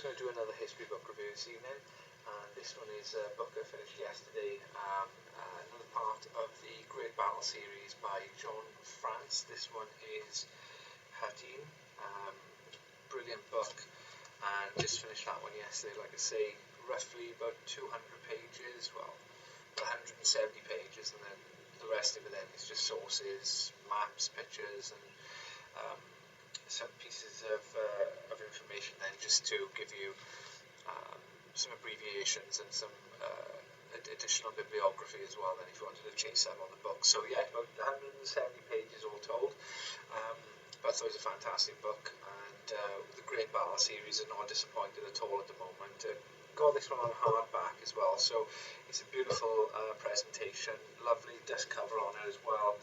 going to do another history book review this evening, and this one is a book I finished yesterday, another part of the Great Battle series by John France. This one is Hattin, brilliant book, and just finished that one yesterday. Like I say, roughly about 200 pages, well, 170 pages, and then the rest of it then is just sources, maps, pictures, and some pieces of information then just to give you some abbreviations and some additional bibliography as well then if you wanted to chase up on the book. So yeah, about 170 pages all told, but I thought it was a fantastic book, and the Great Battle series is not disappointed at all at the moment. Got this one on hardback as well, so it's a beautiful presentation, lovely dust cover on it as well.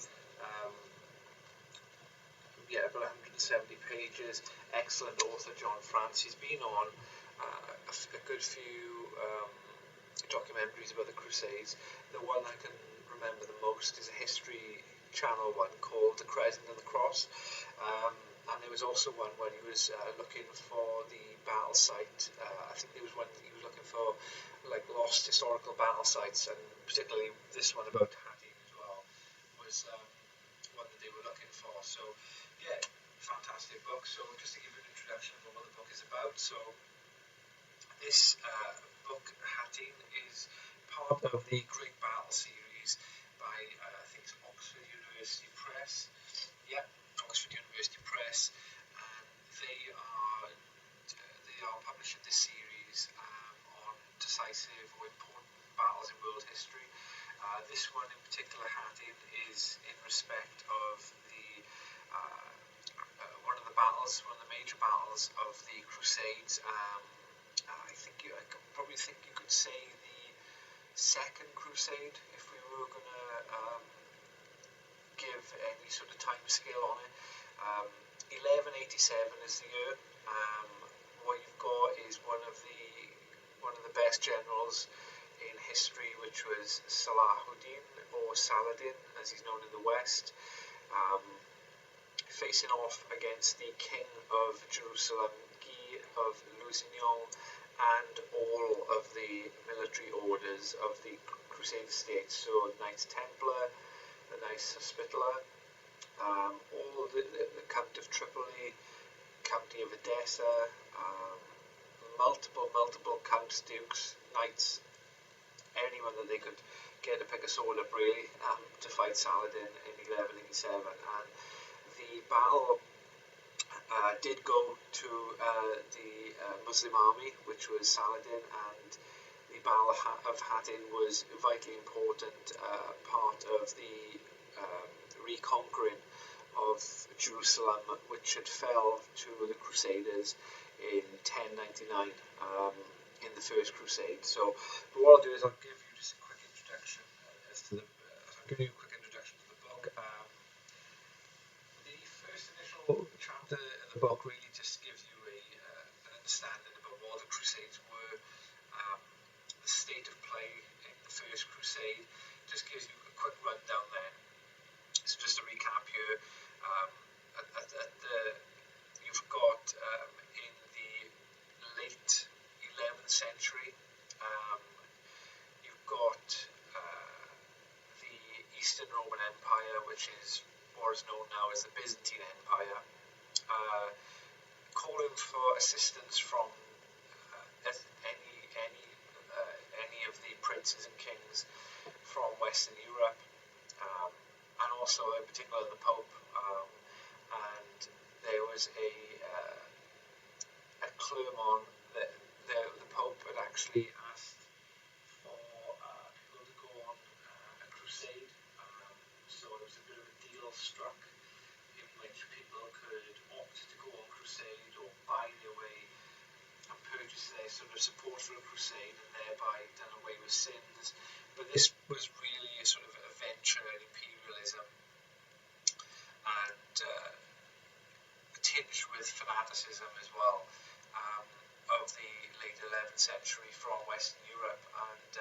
Yeah, about 170 pages. Excellent author, John France. He's been on a good few documentaries about the Crusades. The one I can remember the most is a History Channel one called The Crescent and the Cross. And there was also one where he was looking for the battle site. I think there was one that he was looking for, like, lost historical battle sites, and particularly this one about Hattin as well was one that they were looking for. So yeah, fantastic book. So just to give you an introduction of what the book is about. So this book, Hattin, is part of the Great Battle series by, I think it's Oxford University Press. Yeah, Oxford University Press. And they are publishing this series on decisive or important battles in world history. This one in particular, Hattin, is in respect of the one of the major battles of the Crusades. I probably think you could say the Second Crusade, if we were going to give any sort of time scale on it. 1187 is the year. What you've got is one of the best generals in history, which was Salahuddin, or Saladin as he's known in the West, facing off against the King of Jerusalem, Guy of Lusignan, and all of the military orders of the Crusader states, so Knights Templar, the Knights Hospitaller, all the Count of Tripoli, County of Edessa, multiple Counts, Dukes, Knights, anyone that they could get to pick a sword up really, to fight Saladin in 1187. And the battle did go to the Muslim army, which was Saladin, and the Battle of Hattin was a vitally important part of the reconquering of Jerusalem, which had fell to the Crusaders in 1099 in the First Crusade. So what I'll do is I'll give you just a quick introduction to the book. The first initial chapter in the book really just gives you an understanding about what the Crusades were, the state of play in the First Crusade. Just gives you a quick rundown then. So just to recap here, you've got in the late 11th century, you've got the Eastern Roman Empire, which is what is known now as the Byzantine Empire, calling for assistance from any of the princes and kings from Western Europe, and also in particular the Pope. And there was a Clermont that the Pope had actually asked for people to go on a crusade. So there was a bit of a deal struck in which people could opt to go on crusade or buy their way and purchase their sort of support for a crusade, and thereby done away with sins. But this was really a sort of a venture in imperialism and tinged with fanaticism as well, of the late 11th century from Western Europe. And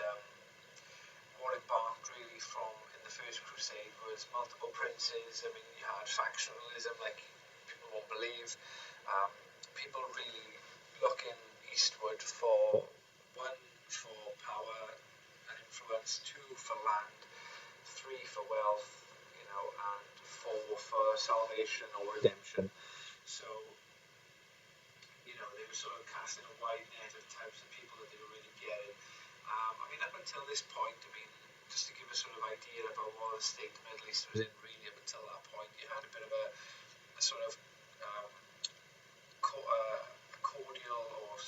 what embarked really from in the First Crusade was multiple princes. I mean, you had factionalism like people won't believe, people really looking eastward for, one, for power and influence, two, for land, three, for wealth, and four, for salvation or redemption. So, they were sort of casting a wide net of types of people that they were really getting. Up until this point, just to give a sort of idea about what the state the Middle East was in, really, up until that point, you had a bit of a sort of cordial or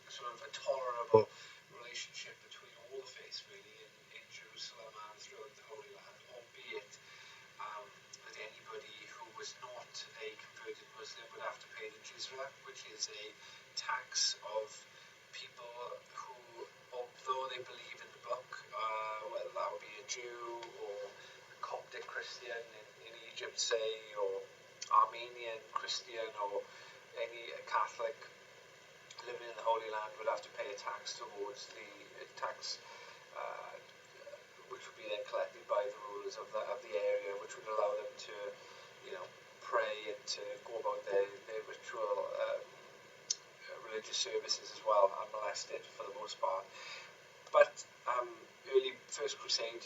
sort of a tolerable relationship between all the faiths, really, in Jerusalem and throughout the Holy Land, albeit that anybody who was not a converted Muslim would have to pay the jizya, which is a tax of people who, although they believe in the book, whether that would be a Jew or a Coptic Christian in Egypt, say, or Armenian Christian, or any Catholic living in the Holy Land would have to pay a tax towards the tax, which would be then collected by the rulers of the area, which would allow them to, pray and to go about their ritual religious services as well, unmolested for the most part. But early First Crusade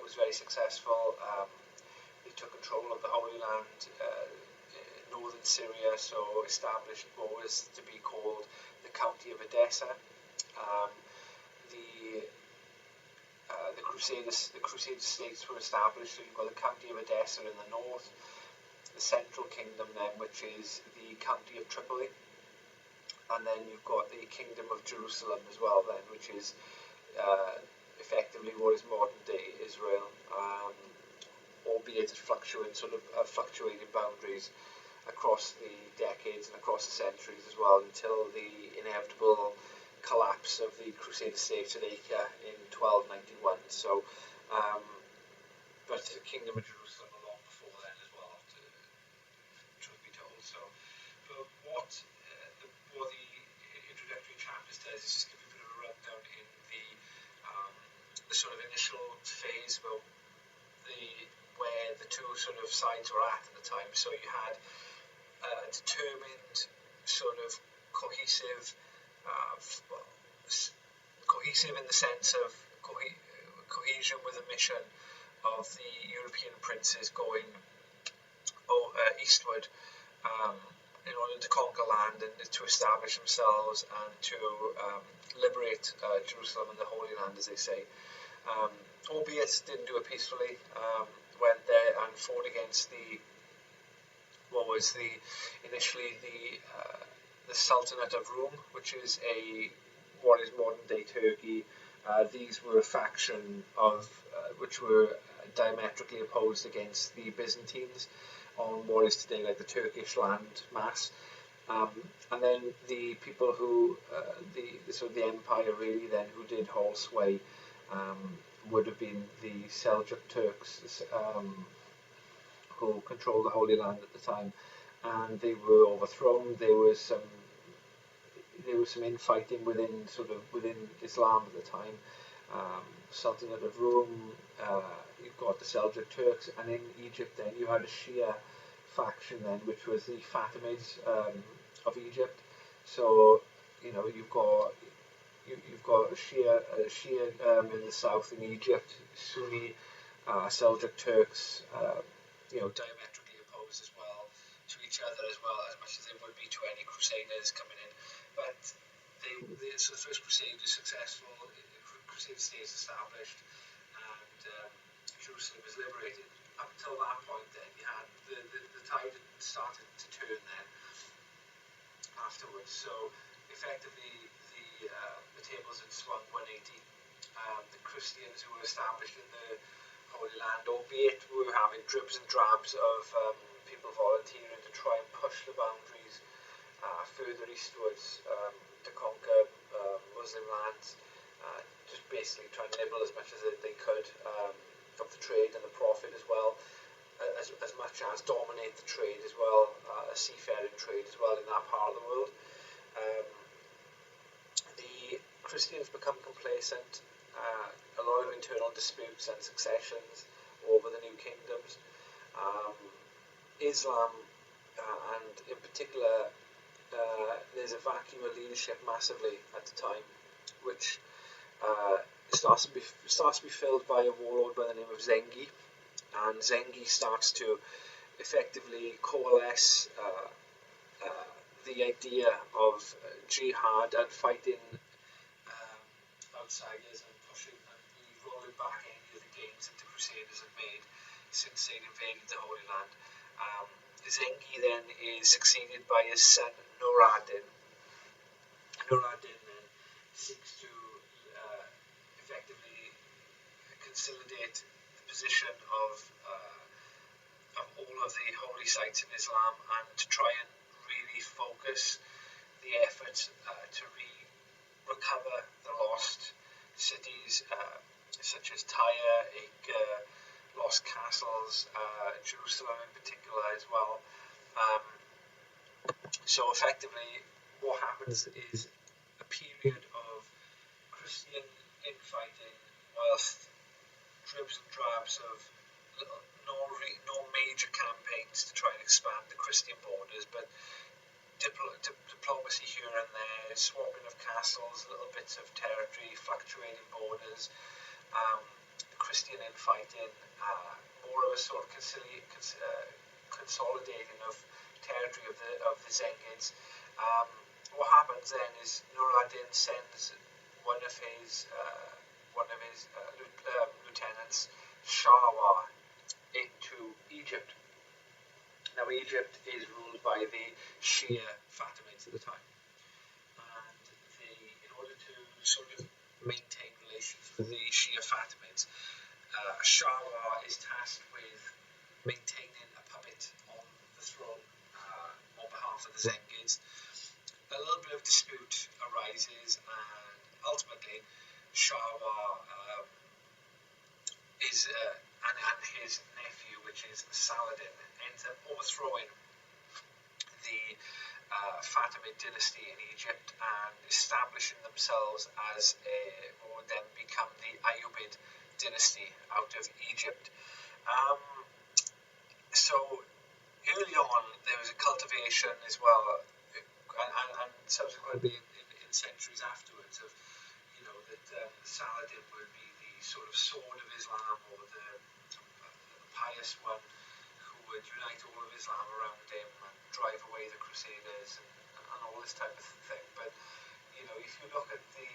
was very successful. They took control of the Holy Land, northern Syria, so established what was to be called the County of Edessa. The Crusader states were established. So you've got the County of Edessa in the north, the Central Kingdom then, which is the County of Tripoli, and then you've got the Kingdom of Jerusalem as well then, which is effectively what is modern day Israel, albeit fluctuating boundaries across the decades and across the centuries as well, until the inevitable collapse of the Crusader states at Acre in 1291. So, but the Kingdom of Jerusalem a lot before then as well, truth be told. So, but what the introductory chapters does is just give you a bit of a rundown in the sort of initial phase about where the two sort of sides were at the time. So you had determined, sort of cohesive in the sense of cohesion with a mission of the European princes going eastward in order to conquer land and to establish themselves and to liberate Jerusalem and the Holy Land, as they say. Albeit didn't do it peacefully, went there and fought against initially the Sultanate of Rome, which is what is modern day Turkey. These were a faction which were diametrically opposed against the Byzantines on what is today like the Turkish land mass. And then the people who, the empire really then, who did hold sway, would have been the Seljuk Turks, who controlled the Holy Land at the time, and they were overthrown. There was some infighting within Islam at the time. Sultanate of Rome, you've got the Seljuk Turks, and in Egypt then you had a Shia faction then, which was the Fatimids of Egypt. So you've got Shia in the south in Egypt, Sunni Seljuk Turks, diametrically opposed as well to each other as much as they would be to any Crusaders coming in. But so the First Crusade was successful, Crusade states established, and Jerusalem was liberated. Up until that point then, you had the tide had started to turn then afterwards. So effectively the tables had swung 180. The Christians who were established in the Holy Land, albeit we were having dribs and drabs of people volunteering to try and push the boundaries further eastwards to conquer Muslim lands, just basically trying to nibble as much as they could of the trade and the profit as well, as much as dominate the trade as well, a seafaring trade as well in that part of the world. The Christians become complacent, a lot of internal disputes and successions over the new kingdoms. Islam, and in particular there's a vacuum of leadership massively at the time, which starts to be filled by a warlord by the name of Zengi, and Zengi starts to effectively coalesce the idea of jihad and fighting outsiders and pushing and really rolling back any of the gains that the Crusaders had made since they'd invaded the Holy Land. Zengi then is succeeded by his son Nur-ad-Din. Nur-ad-Din then seeks to effectively consolidate the position of all of the holy sites in Islam and to try and really focus the effort to recover the lost cities such as Tyre, lost castles, Jerusalem in particular as well. So effectively what happens is a period of Christian infighting whilst dribs and drabs of no major campaigns to try and expand the Christian borders, but diplomacy here and there, swapping of castles, little bits of territory, fluctuating borders, Christian infighting, more of a sort of consolidating of territory of the Zengids. What happens then is Nur-ad-Din sends one of his lieutenants, Shahwa, into Egypt. Now Egypt is ruled by the Shia Fatimids at the time, and in order to sort of maintain relations with the Shia Fatimids, Shahwa is tasked with maintaining a puppet on the throne on behalf of the Zengids. A little bit of dispute arises, and ultimately Shahwa and his nephew, which is Saladin, ends up overthrowing the Fatimid dynasty in Egypt and establishing themselves as what would then become the Ayyubid dynasty out of Egypt. So early on there was a cultivation as well, and subsequently in centuries afterwards, of that Saladin would be the sort of sword of Islam, or the pious one who would unite all of Islam around him and drive away the Crusaders and all this type of thing. But if you look at the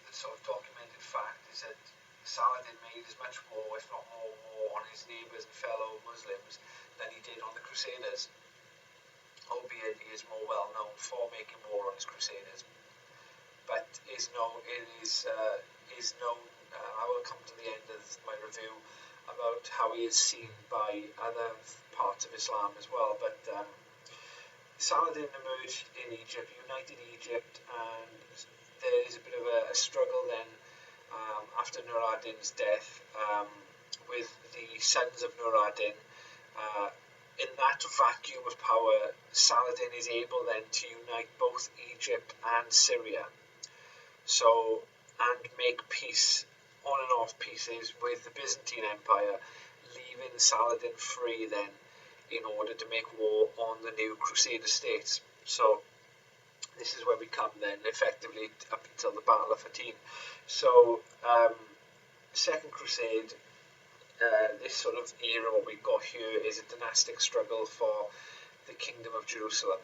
sort of documented fact, is that Saladin made as much war, if not more war, on his neighbours and fellow Muslims than he did on the Crusaders, albeit he is more well known for making war on his Crusaders. But is known. I will come to the end of my review about how he is seen by other parts of Islam as well. But Saladin emerged in Egypt, united Egypt, and there is a bit of a struggle then after Nur-ad-Din's death with the sons of Nur-ad-Din. In that vacuum of power, Saladin is able then to unite both Egypt and Syria. And make peace, on and off pieces, with the Byzantine Empire, leaving Saladin free then in order to make war on the new Crusader states. So this is where we come then effectively up until the Battle of Hattin. So Second Crusade, this sort of era, what we've got here is a dynastic struggle for the Kingdom of Jerusalem.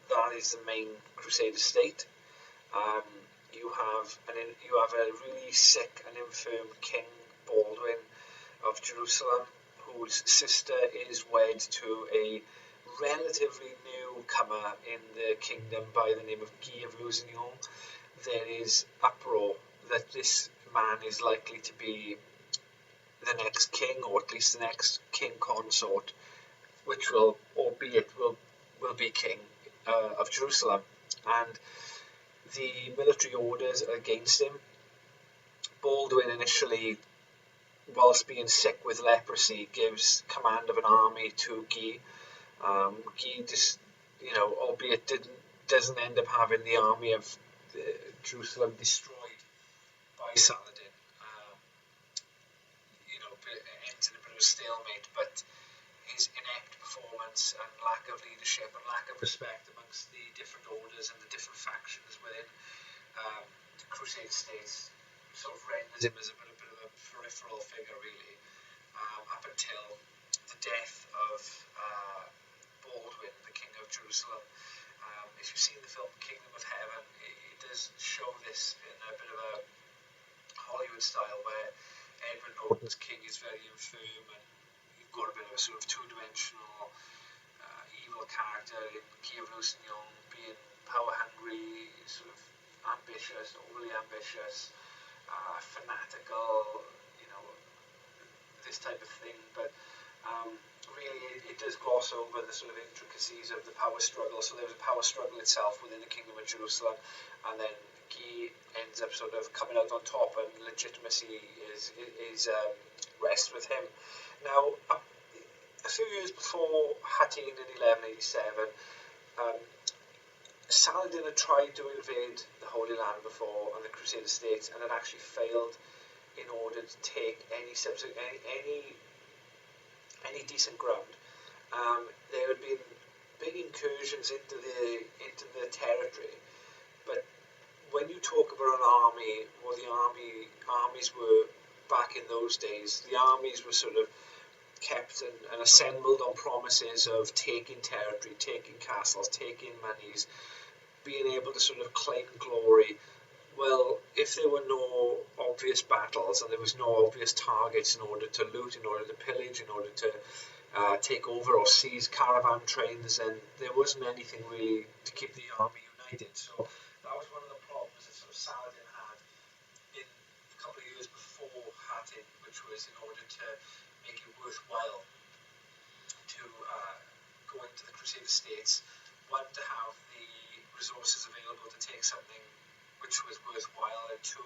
That is the main Crusader state. You have a really sick and infirm King Baldwin of Jerusalem, whose sister is wed to a relatively newcomer in the kingdom by the name of Guy of Lusignan. There is uproar that this man is likely to be the next king, or at least the next king consort, which will be king of Jerusalem. And the military orders are against him. Baldwin initially, whilst being sick with leprosy, gives command of an army to Guy. Guy just, albeit doesn't end up having the army of Jerusalem destroyed by Saladin. It ends in a bit of a stalemate, but his inept performance and lack of leadership and lack of respect amongst the different orders and the different factions within the Crusade states sort of renders him as a bit of a peripheral figure, really, up until the death of Baldwin, the King of Jerusalem. If you've seen the film Kingdom of Heaven, it does show this in a bit of a Hollywood style, where Edward Norton's king is very infirm, and you've got a bit of a sort of two-dimensional evil character in Guy of Lusignan being power-hungry, sort of ambitious, overly ambitious, fanatical, this type of thing. But really, it does gloss over the sort of intricacies of the power struggle. So there was a power struggle itself within the Kingdom of Jerusalem, and then Guy ends up sort of coming out on top, and legitimacy is rests with him. Now, a few years before Hattin in 1187, Saladin had tried to invade the Holy Land before on the Crusader states, and had actually failed in order to take any decent ground. There had been big incursions into the territory, but when you talk about an army, what the armies were back in those days, the armies were sort of kept and assembled on promises of taking territory, taking castles, taking monies, being able to sort of claim glory. Well, if there were no obvious battles and there was no obvious targets in order to loot, in order to pillage, in order to take over or seize caravan trains, then there wasn't anything really to keep the army united. So that was one of the problems that sort of Saladin had in a couple of years before Hattin, which was in order to make it worthwhile to go into the Crusader states, one, to have the resources available to take something which was worthwhile, and two,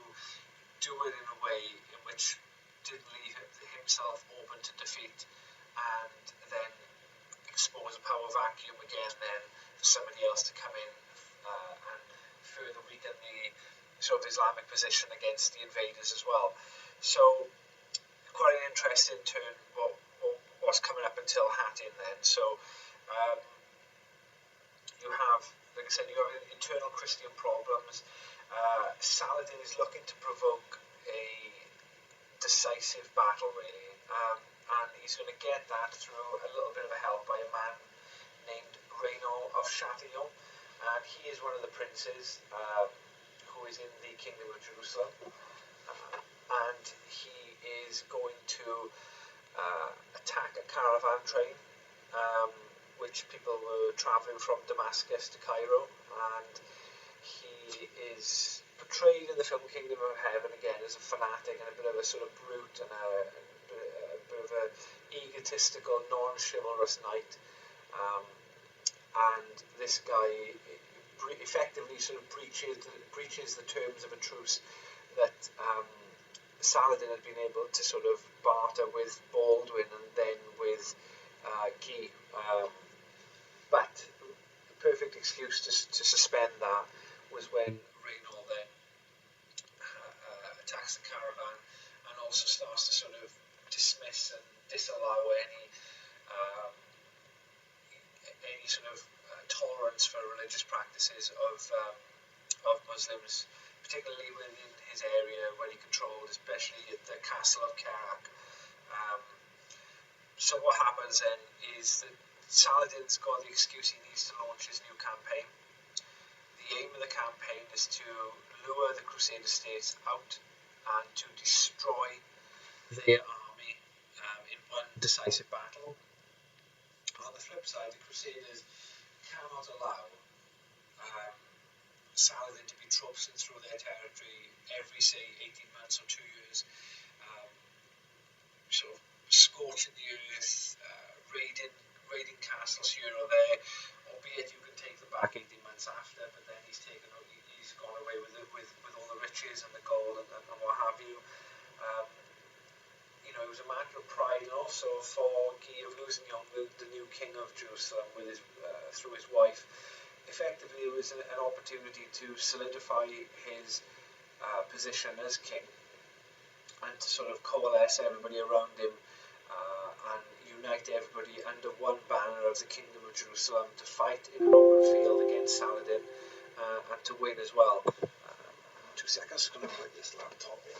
do it in a way in which didn't leave himself open to defeat, and then expose a power vacuum again then for somebody else to come in and further weaken the sort of Islamic position against the invaders as well. So quite an interesting turn what's coming up until Hattin then. So you have, like I said, you have internal Christian problems. Saladin is looking to provoke a decisive battle, really, and he's going to get that through a little bit of a help by a man named Reynaud of Chatillon, and he is one of the princes who is in the Kingdom of Jerusalem, and he is going to attack a caravan train which people were travelling from Damascus to Cairo, and he is portrayed in the film Kingdom of Heaven again as a fanatic and a bit of a sort of brute and a bit of a egotistical, non-chivalrous knight, and this guy effectively sort of breaches the terms of a truce that Saladin had been able to sort of barter with Baldwin and then with Guy, but the perfect excuse to suspend that was when Reynaud then attacks the caravan and also starts to sort of dismiss and disallow any sort of tolerance for religious practices of Muslims, particularly within his area where he controlled, especially at the castle of Kerak. So what happens then is that Saladin's got the excuse he needs to launch his new campaign. The aim of the campaign is to lure the Crusader states out and to destroy their army in one decisive battle. On the flip side, the Crusaders cannot allow Saladin to be tropsing through their territory every, say, 18 months or 2 years, sort of scorching the earth, raiding castles here or there, albeit you can take them back 18 months after, but then he's gone away with all the riches and the gold and what have you. It was a matter of pride, and also for Guy of Lusignan, the new king of Jerusalem, through his wife. Effectively, it was an opportunity to solidify his position as king and to sort of coalesce everybody around him and unite everybody under one banner of the Kingdom of Jerusalem to fight in an open field against Saladin, and to win as well. 2 seconds, I'm going to put this laptop in.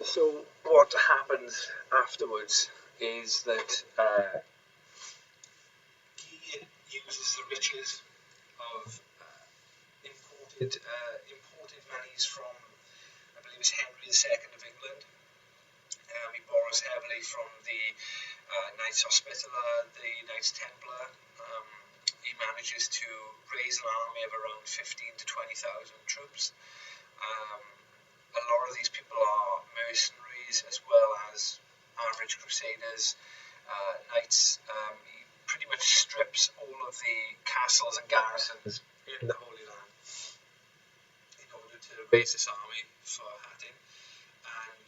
So what happens afterwards is that he uses the riches of imported monies from, I believe it's Henry II of England. He borrows heavily from the Knights Hospitaller, the Knights Templar. He manages to raise an army of around 15 to 20,000 troops. A lot of these people are mercenaries as well as average crusaders, knights. He pretty much strips all of the castles and garrisons in the Holy Land in order to raise this army for Hattin, and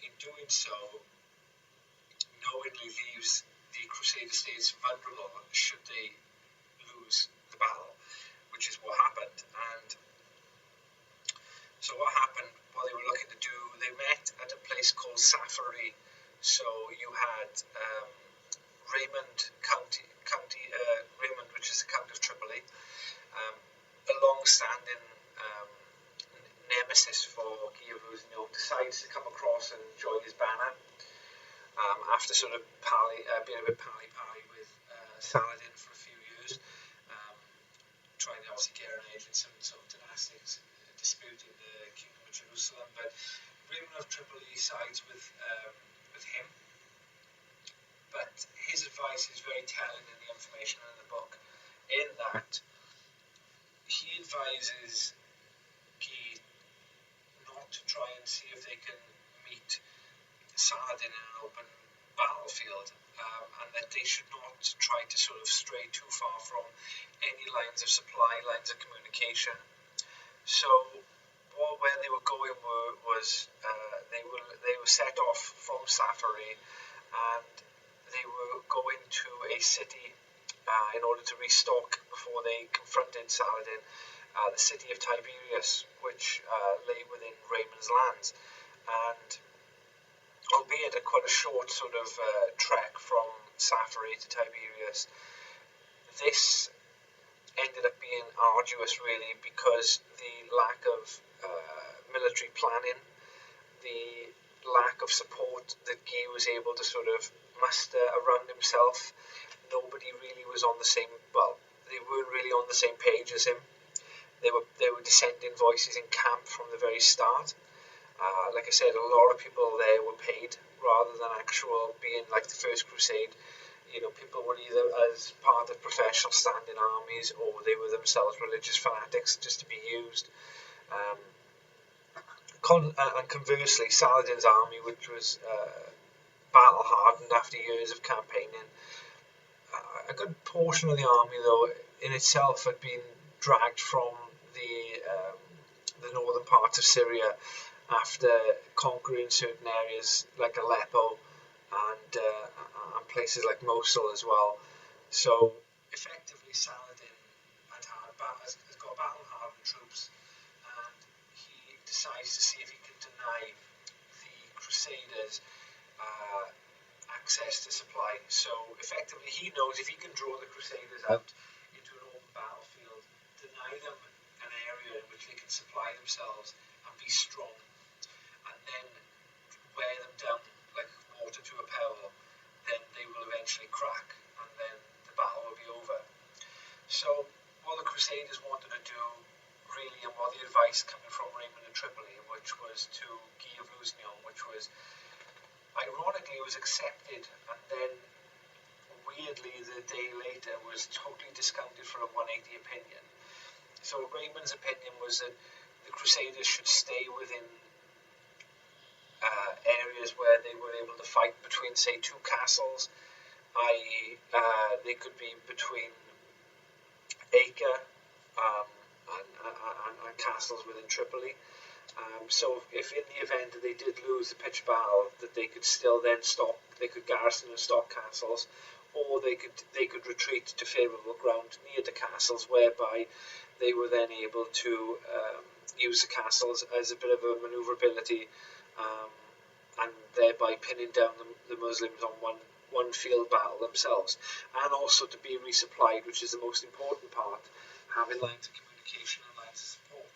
in doing so, knowingly leaves the Crusader states vulnerable should they lose the battle, which is what happened. And so what happened, what they were looking to do, they met at a place called Safari. So you had Raymond, which is the Count of Tripoli, a long-standing nemesis for Guy of Lusignan, decides to come across and join his banner after sort of being a bit pally-pally with Saladin for a few years, trying to obviously get an edge in some sort of dynastic dispute in the Kingdom of Jerusalem. But Raymond of Tripoli sides with him. But his advice is very telling in the information in the book, in that he advises Guy not to try and see if they can meet Saladin in an open battlefield, and that they should not try to sort of stray too far from any lines of supply, lines of communication. So where they were going was they were set off from Safari, and they were going to a city in order to restock before they confronted Saladin, the city of Tiberias, which lay within Raymond's lands. And albeit quite a short sort of trek from Safari to Tiberias, this ended up being arduous really because the lack of military planning, the lack of support that Guy was able to sort of muster around himself. Nobody really was on the same, well, they weren't really on the same page as him. They were dissenting voices in camp from the very start. Like I said, a lot of people there were paid rather than actual being like the First Crusade. You know, people were either as part of professional standing armies or they were themselves religious fanatics just to be used. And conversely, Saladin's army, which was battle hardened after years of campaigning, a good portion of the army, though, in itself had been dragged from the northern parts of Syria after conquering certain areas like Aleppo and places like Mosul as well. So effectively, Saladin has got battle-hardened troops, and he decides to see if he can deny the Crusaders access to supply. So effectively, he knows if he can draw the Crusaders out into an open battlefield, deny them an area in which they can supply themselves and be strong, and then wear them down like water to a pebble, then they will eventually crack, and then the battle will be over. So what the Crusaders wanted to do, really, and what the advice coming from Raymond of Tripoli, which was to Guy of Lusignan, which was, ironically, was accepted, and then weirdly the day later was totally discounted for a 180 opinion. So Raymond's opinion was that the Crusaders should stay within areas where they were able to fight between, say, two castles, i.e. They could be between Acre and castles within Tripoli. So if in the event that they did lose the pitched battle, that they could still then stop, they could garrison and stop castles, or they could retreat to favourable ground near the castles, whereby they were then able to use the castles as a bit of a manoeuvrability, and thereby pinning down the Muslims on one field battle themselves, and also to be resupplied, which is the most important part, having lines of communication and lines of support.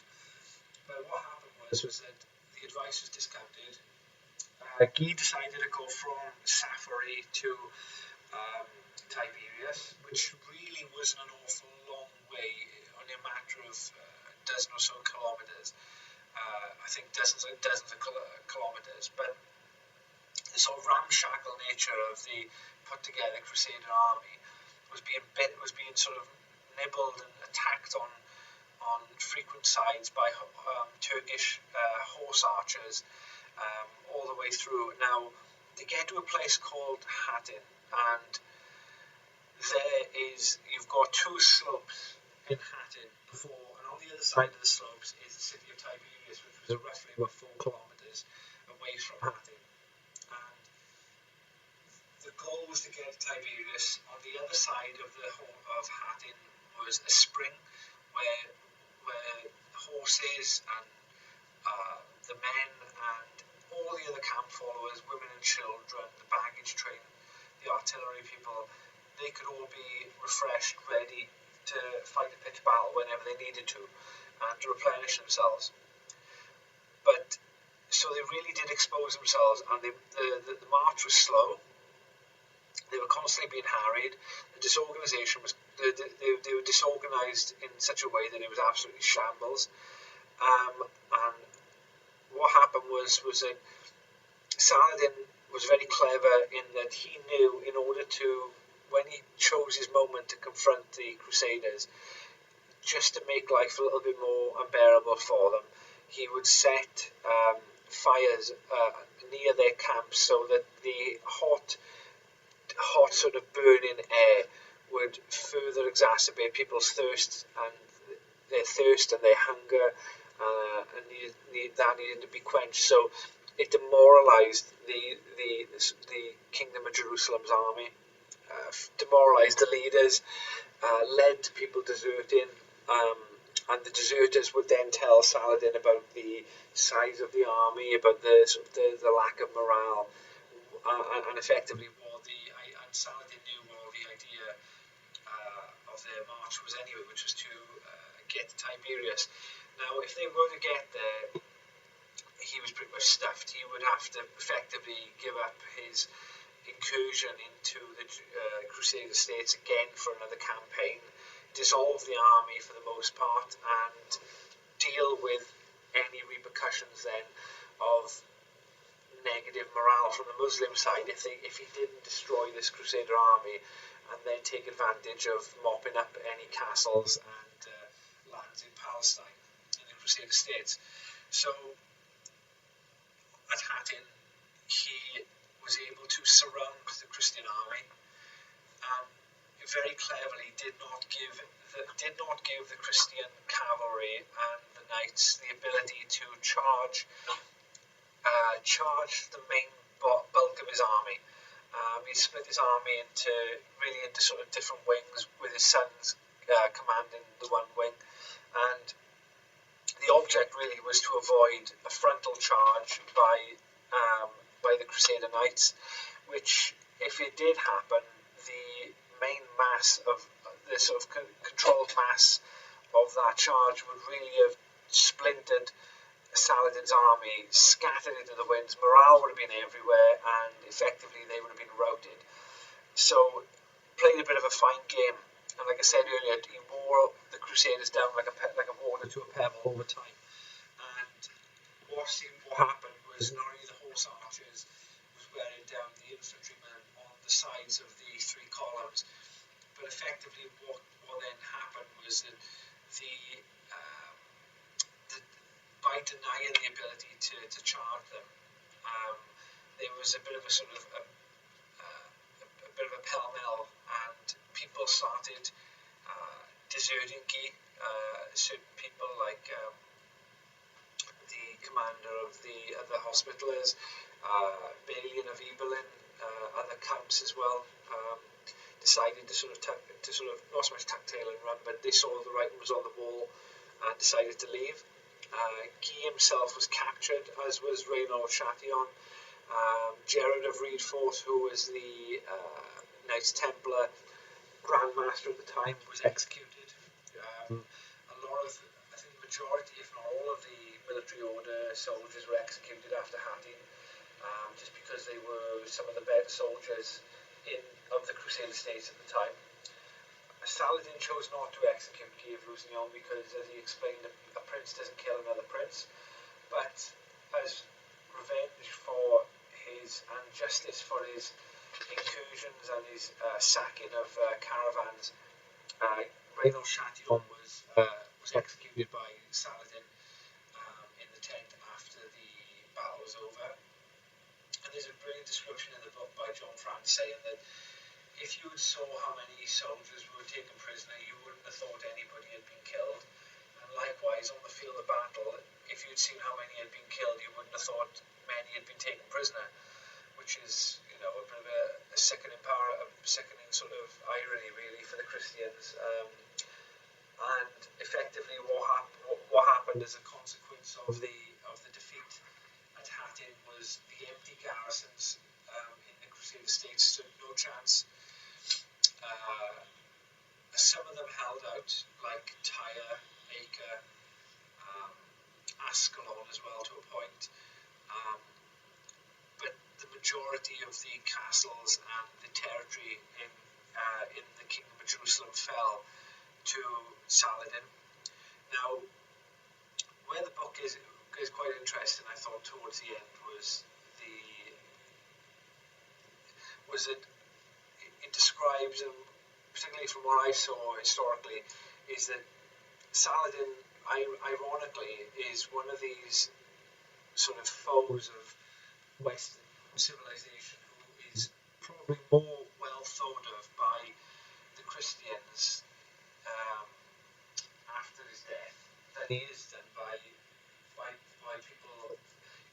But what happened was that the advice was discounted. Guy decided to go from Safari to Tiberias, which really wasn't an awful long way, only a matter of a dozen or so kilometres. I think dozens of kilometres, but the sort of ramshackle nature of the put together Crusader army was being sort of nibbled and attacked on frequent sides by Turkish horse archers all the way through. Now they get to a place called Hattin, and you've got two slopes in Hattin before, and on the other side of the slopes is the city of Tiberias, which was roughly about 4 kilometres away from Hattin. And the goal was to get to Tiberias. On the other side of Hattin was a spring where horses and the men and all the other camp followers, women and children, the baggage train, the artillery people, they could all be refreshed, ready to fight a pitched battle whenever they needed to, and to replenish themselves. But so they really did expose themselves, and the march was slow. They were constantly being harried. The disorganisation was they were disorganised in such a way that it was absolutely shambles. And what happened was that Saladin was very clever in that he knew, in order to, when he chose his moment to confront the Crusaders, just to make life a little bit more unbearable for them, he would set fires near their camps, so that the hot sort of burning air would further exacerbate people's thirst and their hunger, and that needed to be quenched. So it demoralised the Kingdom of Jerusalem's army, demoralised the leaders, led to people deserting, and the deserters would then tell Saladin about the size of the army, about the lack of morale, and effectively and Saladin knew what the idea of their march was anyway, which was to get to Tiberias. Now, if they were to get there, he was pretty much stuffed. He would have to effectively give up his incursion into the Crusader states again for another campaign, dissolve the army for the most part, and deal with any repercussions then of negative morale from the Muslim side if he didn't destroy this Crusader army, and then take advantage of mopping up any castles and lands in Palestine in the Crusader states. So at Hattin, he was able to surround the Christian army, and very cleverly did not give the Christian cavalry and the knights the ability to charge the main bulk of his army. He split his army into sort of different wings, with his sons commanding the one wing, and the object really was to avoid a frontal charge by the Crusader knights, which, if it did happen, the main mass of the sort of controlled mass of that charge would really have splintered Saladin's army, scattered into the winds. Morale would have been everywhere, and effectively they would have been routed. So, played a bit of a fine game, and like I said earlier, he wore the Crusaders down like a water to a pebble over time. And what happened was, not only the horse archers was wearing down the infantrymen on the sides of the three columns, but effectively what then happened was that by denying the ability to charge them, there was a bit of a sort of a bit of a pell-mell, and people started deserting Guy. Certain people, like the commander of the other hospitallers, Balian of Ibelin, other counts as well, decided to sort of not so much tuck tail and run, but they saw the writing was on the wall and decided to leave. Guy himself was captured, as was Reynaud Chatillon. Gerard of Riedfort, who was the Knights Templar Grand Master at the time, was executed. A lot of, I think the majority, if not all of the military order soldiers were executed after Hattin, just because they were some of the better soldiers of the Crusader states at the time. Saladin chose not to execute Guy of Lusignan because, as he explained, a prince doesn't kill another prince, but as revenge for his and justice for his incursions and his sacking of caravans, Reynaud Chatillon was executed by Saladin in the tent after the battle was over. And there's a brilliant description in the book by John France saying that if you saw how many soldiers were taken prisoner, you wouldn't have thought anybody had been killed. And likewise, on the field of battle, if you'd seen how many had been killed, you wouldn't have thought many had been taken prisoner, which is, a bit of a sickening sort of irony, really, for the Christians. And effectively, what happened as a consequence of the defeat at Hattin was the empty garrisons in the Crusader states stood no chance. Some of them held out, like Tyre, Acre, Ascalon as well to a point, but the majority of the castles and the territory in the Kingdom of Jerusalem fell to Saladin. Now, where the book is quite interesting, I thought, towards the end was that it describes, particularly from what I saw historically, is that Saladin, ironically, is one of these sort of foes of Western civilization who is probably more well thought of by the Christians after his death than he is done by people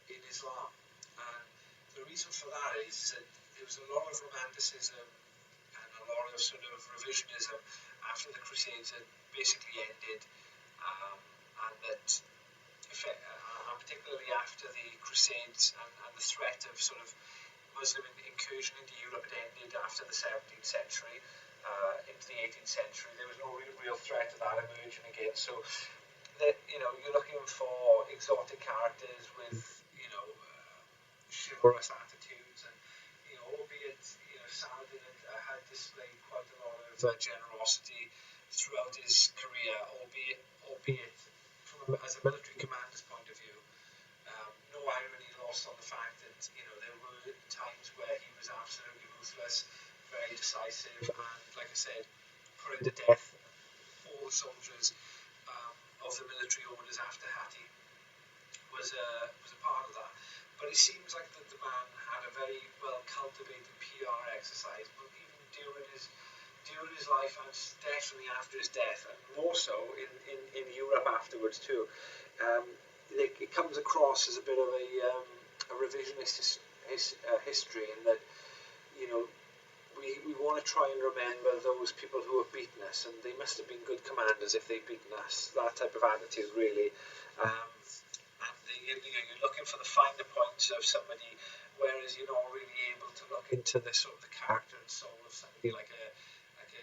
in Islam. And the reason for that is that there was a lot of romanticism and a lot of sort of revisionism after the Crusades had basically ended, and that particularly after the Crusades and the threat of sort of Muslim incursion into Europe had ended after the 17th century into the 18th century. There was no real threat of that emerging again. So that, you're looking for exotic characters with chivalrous attitudes, and albeit Saladin had displayed quite a lot of generosity throughout his career, albeit as a military commander's point of view, no irony lost on the fact that there were times where he was absolutely ruthless, very decisive, and, like I said, putting to death all the soldiers of the military orders after Hattin was a part of that. But it seems like that the man had a very well cultivated PR exercise, but even during his life and definitely after his death, and more so in Europe afterwards too. It comes across as a bit of a revisionist history, in that we want to try and remember those people who have beaten us, and they must have been good commanders if they've beaten us. That type of attitude, really. And you're looking for the finer points of somebody, whereas you're not really able to look into the sort of the character and soul of somebody like a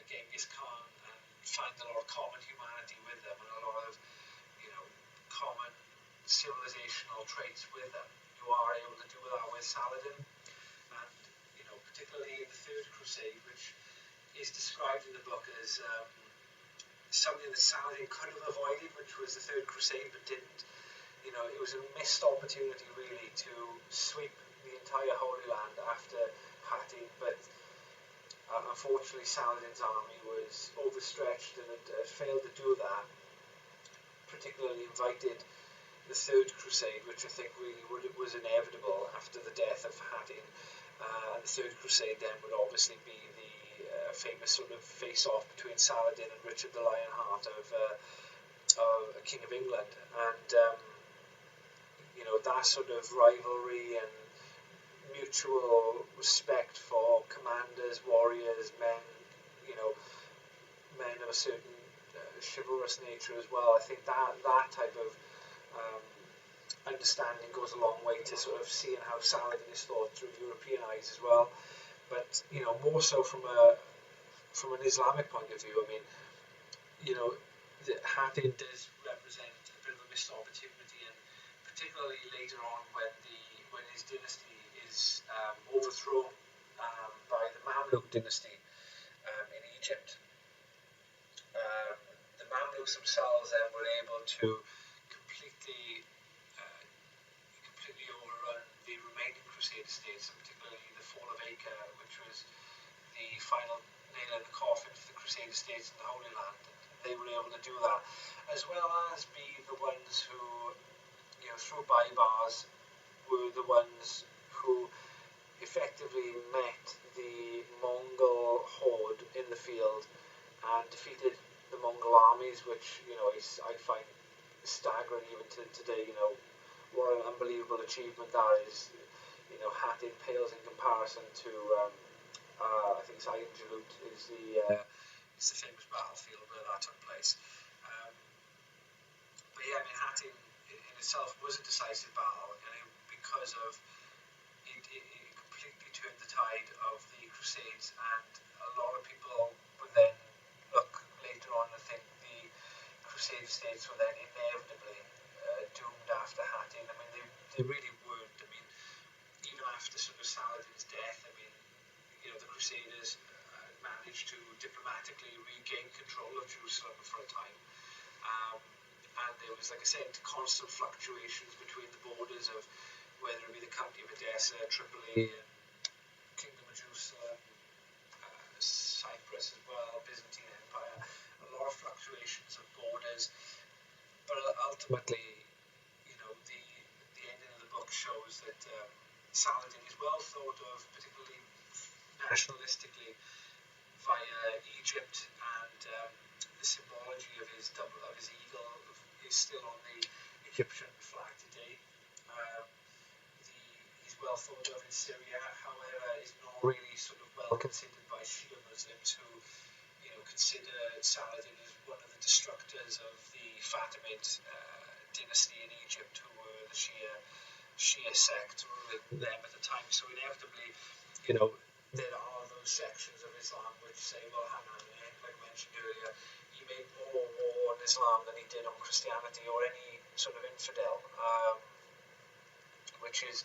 Genghis Khan and find a lot of common humanity with them and a lot of common civilizational traits with them. You are able to do that with Saladin, and particularly in the Third Crusade, which is described in the book as something that Saladin could have avoided, which was the Third Crusade, but didn't. It was a missed opportunity, really, to sweep the entire Holy Land after Hattin, but unfortunately Saladin's army was overstretched and had failed to do that, particularly invited the Third Crusade, which I think really was inevitable after the death of Hattin. The Third Crusade then would obviously be the famous sort of face-off between Saladin and Richard the Lionheart of King of England, and that sort of rivalry and mutual respect for commanders, warriors, men men of a certain chivalrous nature as well. I think that type of um, understanding goes a long way to sort of seeing how Saladin is thought through European eyes as well. But more so from an Islamic point of view. I mean, Hattin does represent a bit of a missed opportunity, and particularly later on when his dynasty is overthrown by the Mamluk dynasty in Egypt. Um, the Mamluks themselves then were able to completely completely overrun the remaining Crusade states, and particularly the fall of Acre, which was the final nail in the coffin for the Crusade states in the Holy Land. They were able to do that, as well as be the ones who, through Baibars, were the ones who effectively met the Mongol horde in the field and defeated the Mongol armies, which I find staggering even to today. What an unbelievable achievement that is. Hattin pales in comparison to I think Seljuk is the famous battlefield where that took place. But yeah, I mean, Hattin in itself was a decisive battle, because of it completely turned the tide of the Crusades, and a lot of people would then look later on and think the Crusade states were then inevitably doomed after Hattin. I mean, they really weren't. I mean, even after sort of Saladin's death, I mean, the Crusaders managed to diplomatically regain control of Jerusalem for a time. And there was, like I said, constant fluctuations between the borders of whether it be the County of Edessa, Tripoli, Kingdom of Jerusalem, Cyprus as well, Byzantine Empire. A lot of fluctuations of borders, but ultimately, the ending of the book shows that Saladin is well thought of, particularly nationalistically, via Egypt, and the symbology of his eagle is still on the Egyptian flag today. He's well thought of in Syria, however, is not really sort of well considered by Shia Muslims, who consider Saladin as one of the destructors of the Fatimid dynasty in Egypt, who were the Shia sect ruling them at the time. So inevitably, there are those sections of Islam which say, well, hang on a minute, like I mentioned earlier, he made more war on Islam than he did on Christianity or any sort of infidel, which is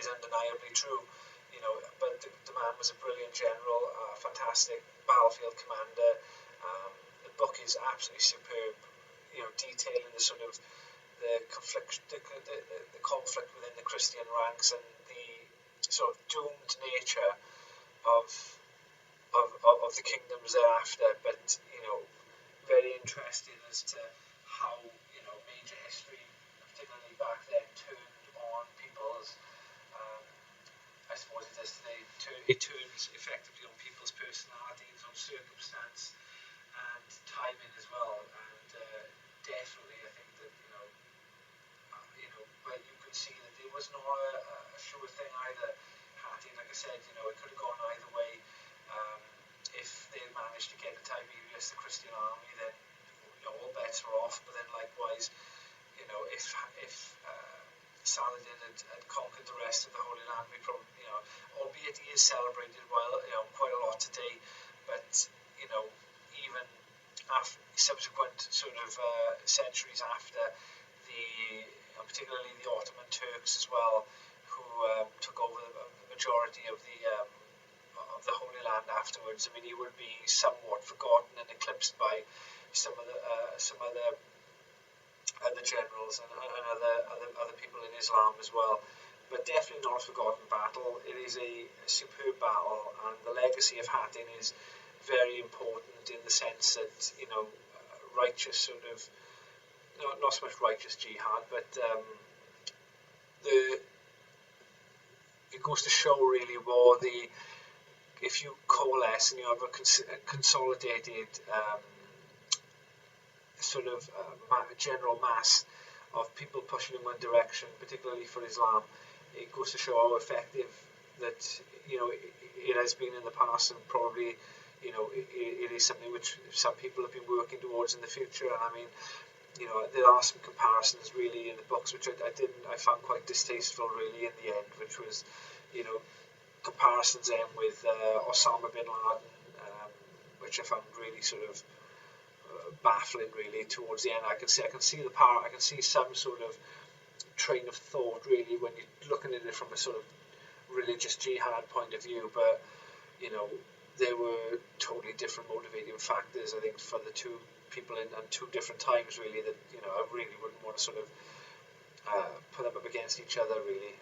undeniably true. But the man was a brilliant general, fantastic battlefield commander. The book is absolutely superb, detailing the sort of the conflict within the Christian ranks, and the sort of doomed nature of the kingdoms thereafter. But very interesting as to how major history, particularly back then, turned on people's. I suppose it does today. It turns effectively on people's personalities, on circumstance, and timing as well. And definitely, I think that but you could see that it was not a sure thing either. Hattin, like I said, it could have gone either way. If they managed to get to Tiberius, the Christian army, then all bets were off. But then likewise, if Saladin had conquered the rest of the Holy Land, we probably, albeit he is celebrated quite a lot today, but even after subsequent sort of centuries after, particularly the Ottoman Turks as well, who took over the majority of the Holy Land afterwards. I mean, he would be somewhat forgotten and eclipsed by some other generals and other people in Islam as well. But definitely not a forgotten battle. It is a superb battle, and the legacy of Hattin is very important in the sense that righteous sort of not so much righteous jihad, but it goes to show really what if you coalesce and you have a consolidated sort of general mass of people pushing in one direction, particularly for Islam, it goes to show how effective that it has been in the past, and probably you know, it is something which some people have been working towards in the future. And I mean, you know, there are some comparisons really in the books which I found quite distasteful really in the end, which was, you know, comparisons then with Osama bin Laden, which I found really sort of baffling really towards the end. I can see the power. I can see some sort of train of thought really when you're looking at it from a sort of religious jihad point of view, but you know, there were totally different motivating factors, I think, for the two people in two different times really, that, you know, I really wouldn't want to sort of put them up against each other really.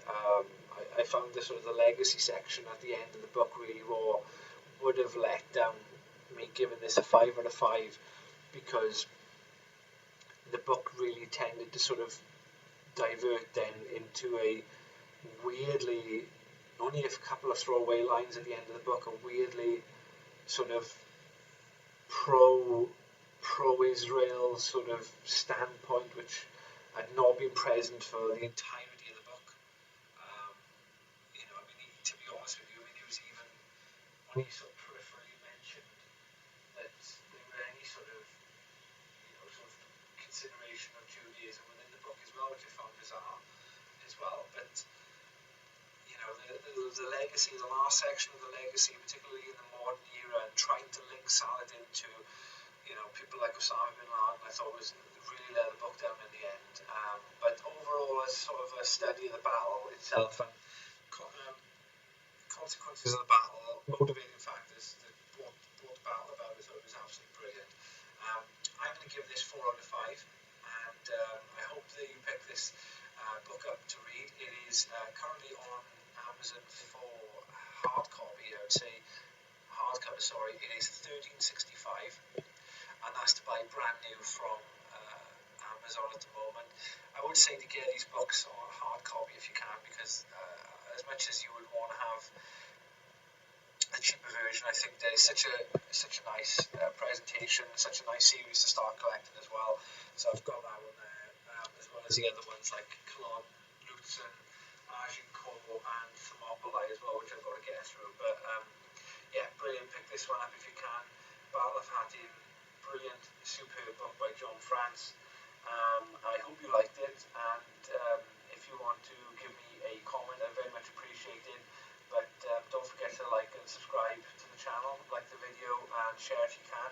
I found the sort of the legacy section at the end of the book really raw, would have let down me giving this a 5 out of 5, because the book really tended to sort of divert then into a weirdly, only a couple of throwaway lines at the end of the book, a weirdly sort of pro Israel sort of standpoint, which had not been present for the entirety of the book. You know, I mean, to be honest with you, I mean, it was even when he sort of peripherally mentioned that there were any sort of, you know, sort of consideration of Judaism within the book as well, which I found bizarre as well. But you know, the legacy, the last section of the legacy, particularly in the modern era, and trying to link Saladin to, you know, people like Osama bin Laden, I thought was really let the book down in the end. But overall, as sort of a study of the battle itself and consequences of the battle, motivating factors that brought the battle about, I thought it was absolutely brilliant. I'm going to give this 4 out of 5, and I hope that you pick this book up to read. It is currently on Amazon for hard copy. I would say hardcover. Sorry, it is $13.65, and that's to buy brand new from Amazon at the moment. I would say to get these books on hard copy if you can, because as much as you would want to have a cheaper version, I think there's such a nice presentation, such a nice series to start collecting as well. So I've got that one there, as well as the other ones like Clon, Lutzen, Agincourt, and Thermopylae as well, which I've got to get through. But yeah, brilliant. Pick this one up if you can. Battle of Hattin, brilliant, superb book by John France. I hope you liked it, and if you want to give me a comment, I very much appreciate it. But don't forget to like and subscribe to the channel, like the video, and share if you can.